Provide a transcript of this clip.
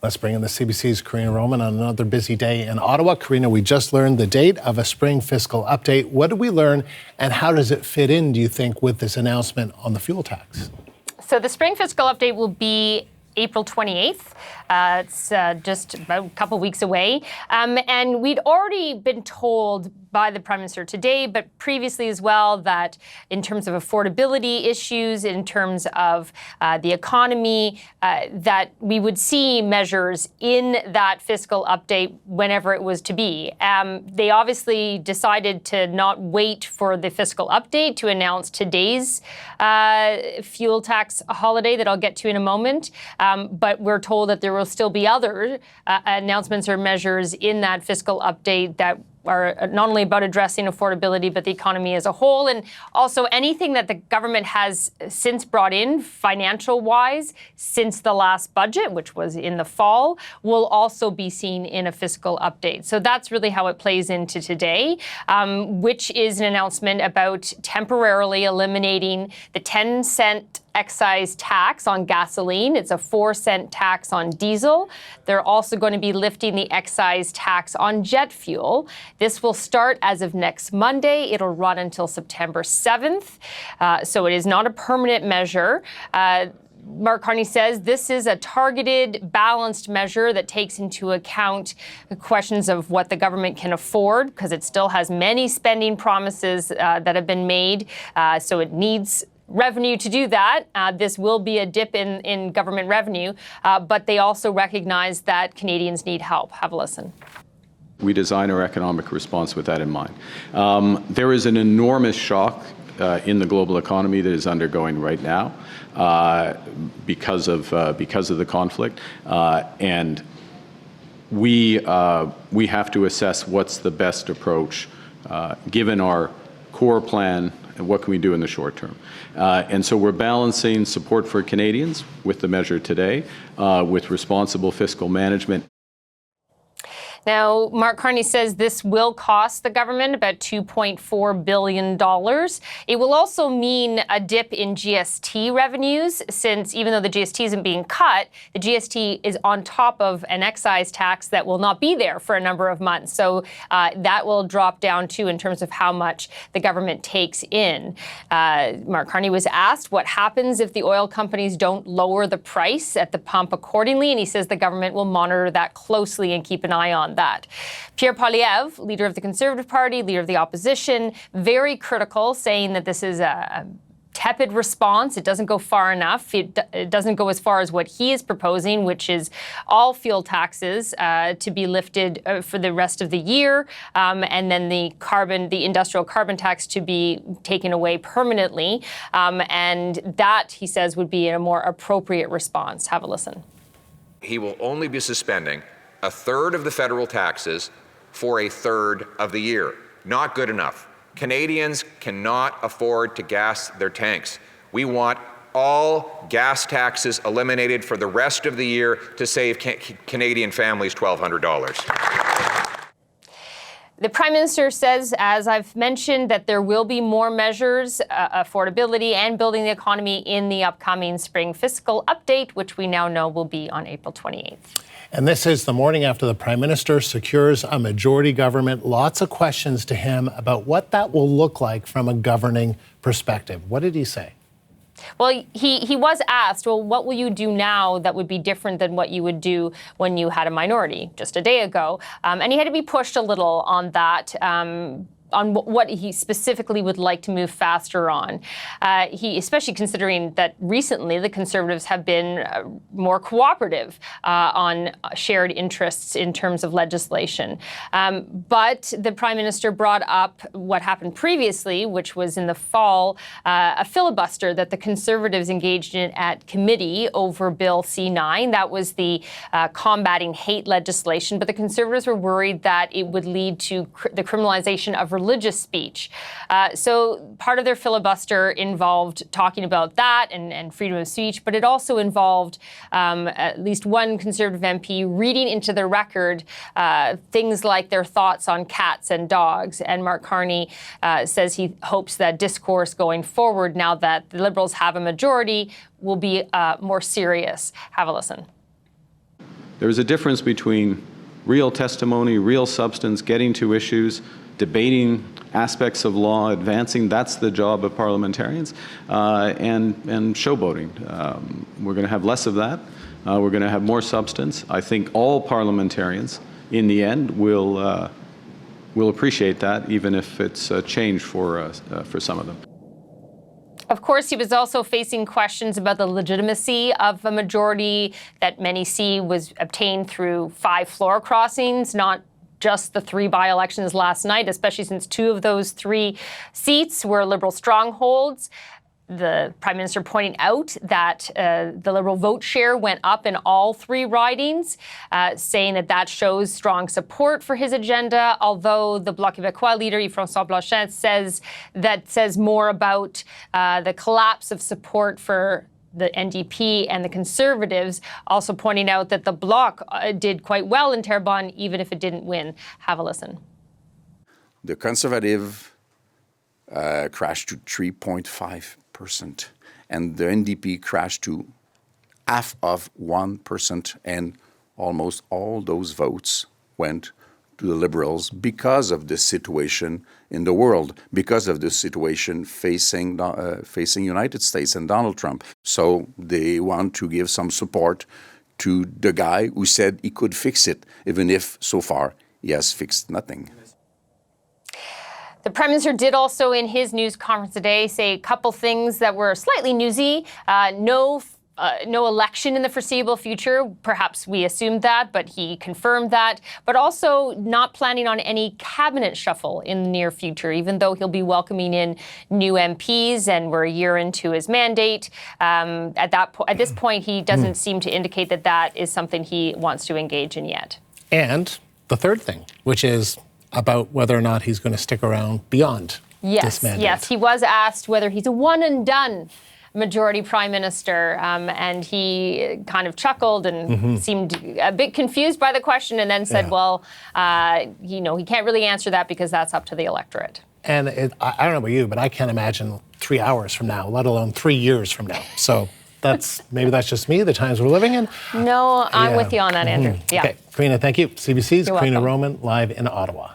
Let's bring in the CBC's Karina Roman on another busy day in Ottawa. Karina, we just learned the date of a spring fiscal update. What did we learn, and how does it fit in, do you think, with this announcement on the fuel tax? So the spring fiscal update will be April 28th. It's just about a couple weeks away. And we'd already been told by the Prime Minister today, but previously as well, that in terms of affordability issues, in terms of the economy, that we would see measures in that fiscal update whenever it was to be. They obviously decided to not wait for the fiscal update to announce today's fuel tax holiday that I'll get to in a moment. But we're told that there will still be other announcements or measures in that fiscal update that are not only about addressing affordability, but the economy as a whole, and also anything that the government has since brought in financial-wise since the last budget, which was in the fall, will also be seen in a fiscal update. So that's really how it plays into today, which is an announcement about temporarily eliminating the 10-cent excise tax on gasoline. It's a 4-cent tax on diesel. They're also going to be lifting the excise tax on jet fuel. This will start as of next Monday. It'll run until September 7th. So it is not a permanent measure. Mark Carney says this is a targeted, balanced measure that takes into account the questions of what the government can afford, because it still has many spending promises that have been made. So it needs revenue to do that. This will be a dip in government revenue, but they also recognize that Canadians need help. Have a listen. We design our economic response with that in mind. There is an enormous shock in the global economy that is undergoing right now because of the conflict, and we have to assess what's the best approach given our core plan. And what can we do in the short term? And so we're balancing support for Canadians with the measure today, with responsible fiscal management. Now, Mark Carney says this will cost the government about $2.4 billion. It will also mean a dip in GST revenues, since even though the GST isn't being cut, the GST is on top of an excise tax that will not be there for a number of months. So that will drop down too in terms of how much the government takes in. Mark Carney was asked what happens if the oil companies don't lower the price at the pump accordingly, and he says the government will monitor that closely and keep an eye on that. Pierre Poilievre, leader of the Conservative Party, leader of the opposition, very critical, saying that this is a tepid response. It doesn't go far enough. It doesn't go as far as what he is proposing, which is all fuel taxes to be lifted for the rest of the year, and then the industrial carbon tax to be taken away permanently. And that, he says, would be a more appropriate response. Have a listen. He will only be suspending a third of the federal taxes for a third of the year. Not good enough. Canadians cannot afford to gas their tanks. We want all gas taxes eliminated for the rest of the year to save Canadian families $1,200. The Prime Minister says, as I've mentioned, that there will be more measures, affordability and building the economy in the upcoming spring fiscal update, which we now know will be on April 28th. And this is the morning after the Prime Minister secures a majority government. Lots of questions to him about what that will look like from a governing perspective. What did he say? Well, he was asked, well, what will you do now that would be different than what you would do when you had a minority just a day ago? And he had to be pushed a little on that. On what he specifically would like to move faster on. Especially considering that recently the Conservatives have been more cooperative on shared interests in terms of legislation. But the Prime Minister brought up what happened previously, which was in the fall, a filibuster that the Conservatives engaged in at committee over Bill C9. That was the combating hate legislation, but the Conservatives were worried that it would lead to the criminalization of religious speech. So part of their filibuster involved talking about that and freedom of speech, but it also involved at least one Conservative MP reading into the record things like their thoughts on cats and dogs. And Mark Carney says he hopes that discourse going forward, now that the Liberals have a majority, will be more serious. Have a listen. There's a difference between real testimony, real substance, getting to issues, debating aspects of law, advancing. That's the job of parliamentarians, and showboating. We're going to have less of that. We're going to have more substance. I think all parliamentarians, in the end, will appreciate that, even if it's a change for some of them. Of course, he was also facing questions about the legitimacy of a majority that many see was obtained through 5 floor crossings, not just the 3 by-elections last night, especially since 2 of those 3 seats were Liberal strongholds. The Prime Minister pointing out that the Liberal vote share went up in all 3 ridings, saying that shows strong support for his agenda, although the Bloc Québécois leader, François Blanchet, says more about the collapse of support for the NDP and the Conservatives, also pointing out that the Bloc did quite well in Terrebonne, even if it didn't win. Have a listen. The Conservative crashed to 3.5%, and the NDP crashed to half of 1%, and almost all those votes went to the Liberals because of the situation in the world, because of the situation facing United States and Donald Trump. So they want to give some support to the guy who said he could fix it, even if so far he has fixed nothing. The Prime Minister did also, in his news conference today, say a couple things that were slightly newsy. No election in the foreseeable future. Perhaps we assumed that, but he confirmed that. But also not planning on any cabinet shuffle in the near future, even though he'll be welcoming in new MPs and we're a year into his mandate. At this point, he doesn't seem to indicate that is something he wants to engage in yet. And the third thing, which is about whether or not he's going to stick around beyond this mandate. Yes, he was asked whether he's a one and done majority prime minister, and he kind of chuckled and seemed a bit confused by the question, and then said, he can't really answer that because that's up to the electorate. And I don't know about you, but I can't imagine 3 hours from now, let alone 3 years from now. So maybe that's just me, the times we're living in. No, I'm with you on that, Andrew. Yeah. Okay, Karina, thank you. CBC's You're Karina welcome. Roman, live in Ottawa.